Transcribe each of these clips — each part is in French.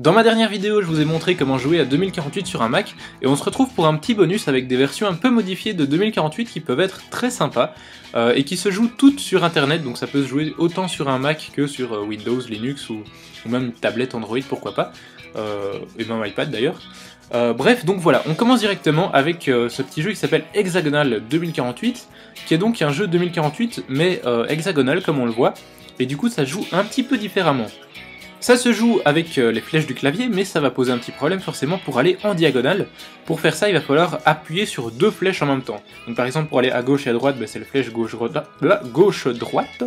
Dans ma dernière vidéo, je vous ai montré comment jouer à 2048 sur un Mac, et on se retrouve pour un petit bonus avec des versions un peu modifiées de 2048 qui peuvent être très sympas, et qui se jouent toutes sur internet, donc ça peut se jouer autant sur un Mac que sur Windows, Linux, ou même une tablette Android, pourquoi pas, et même iPad d'ailleurs. Bref, donc voilà, on commence directement avec ce petit jeu qui s'appelle Hexagonal 2048, qui est donc un jeu 2048, mais hexagonal comme on le voit, et du coup ça joue un petit peu différemment. Ça se joue avec les flèches du clavier, mais ça va poser un petit problème forcément pour aller en diagonale. Pour faire ça, il va falloir appuyer sur deux flèches en même temps. Donc par exemple, pour aller à gauche et à droite, c'est la flèche gauche-droite.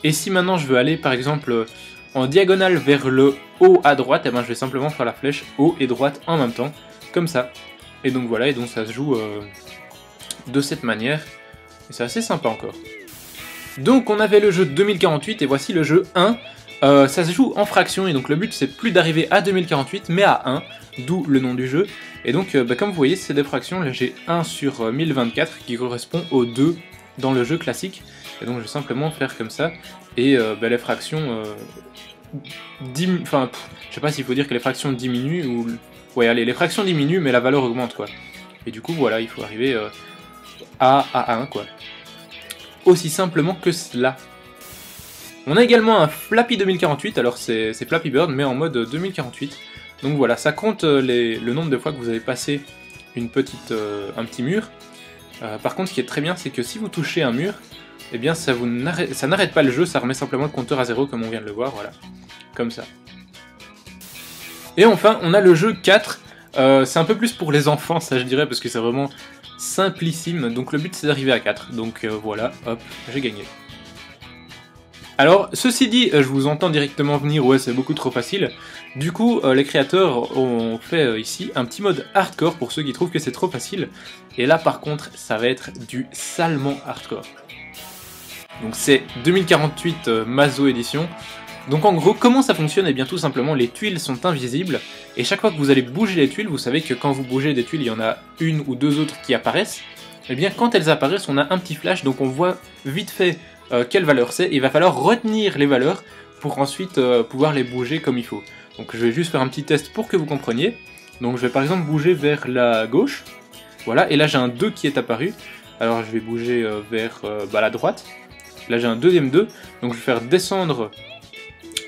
Et si maintenant je veux aller par exemple en diagonale vers le haut à droite, je vais simplement faire la flèche haut et droite en même temps, comme ça. Et donc voilà, et donc ça se joue de cette manière. Et c'est assez sympa encore. Donc on avait le jeu 2048 et voici le jeu 1. Ça se joue en fractions et donc le but c'est plus d'arriver à 2048 mais à 1, d'où le nom du jeu. Et donc comme vous voyez c'est des fractions, là j'ai 1 sur 1024 qui correspond aux 2 dans le jeu classique. Et donc je vais simplement faire comme ça et les fractions je sais pas s'il faut dire que les fractions diminuent ou... Ouais allez, les fractions diminuent mais la valeur augmente quoi. Et du coup voilà, il faut arriver à 1 quoi. Aussi simplement que cela. On a également un Flappy 2048, alors c'est Flappy Bird mais en mode 2048. Donc voilà, ça compte le nombre de fois que vous avez passé un petit mur. Par contre ce qui est très bien c'est que si vous touchez un mur, eh bien ça n'arrête pas le jeu, ça remet simplement le compteur à 0 comme on vient de le voir, voilà. Comme ça. Et enfin on a le jeu 4, c'est un peu plus pour les enfants ça je dirais parce que c'est vraiment simplissime. Donc le but c'est d'arriver à 4, donc voilà, hop, j'ai gagné. Alors, ceci dit, je vous entends directement venir, ouais c'est beaucoup trop facile. Du coup, les créateurs ont fait ici un petit mode hardcore pour ceux qui trouvent que c'est trop facile. Et là par contre, ça va être du salement hardcore. Donc c'est 2048 Mazo édition. Donc en gros, comment ça fonctionne? Eh bien tout simplement, les tuiles sont invisibles. Et chaque fois que vous allez bouger les tuiles, vous savez que quand vous bougez des tuiles, il y en a une ou deux autres qui apparaissent. Eh bien quand elles apparaissent, on a un petit flash, donc on voit vite fait quelle valeur c'est, il va falloir retenir les valeurs pour ensuite pouvoir les bouger comme il faut. Donc je vais juste faire un petit test pour que vous compreniez. Donc je vais par exemple bouger vers la gauche, voilà, et là j'ai un 2 qui est apparu, alors je vais bouger vers la droite, là j'ai un deuxième 2, donc je vais faire descendre,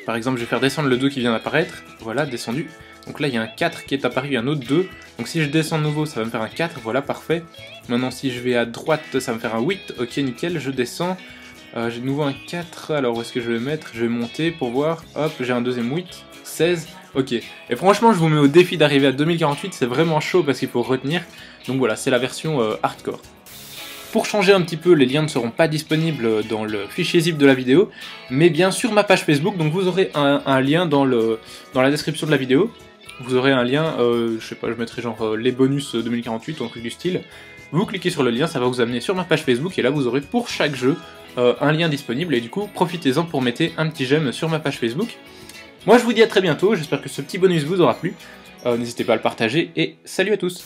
par exemple je vais faire descendre le 2 qui vient d'apparaître, voilà, descendu, donc là il y a un 4 qui est apparu, un autre 2, donc si je descends de nouveau ça va me faire un 4, voilà, parfait. Maintenant si je vais à droite ça va me faire un 8, ok nickel, je descends. J'ai de nouveau un 4, alors où est-ce que je vais mettre? Je vais monter pour voir, hop, j'ai un deuxième 8, 16, ok. Et franchement, je vous mets au défi d'arriver à 2048, c'est vraiment chaud parce qu'il faut retenir. Donc voilà, c'est la version hardcore. Pour changer un petit peu, les liens ne seront pas disponibles dans le fichier zip de la vidéo, mais bien sur ma page Facebook, donc vous aurez un lien dans la description de la vidéo. Vous aurez un lien, je sais pas, je mettrai genre les bonus 2048 ou un truc du style. Vous cliquez sur le lien, ça va vous amener sur ma page Facebook, et là vous aurez pour chaque jeu un lien disponible, et du coup profitez-en pour mettre un petit j'aime sur ma page Facebook. Moi je vous dis à très bientôt, j'espère que ce petit bonus vous aura plu, n'hésitez pas à le partager, et salut à tous.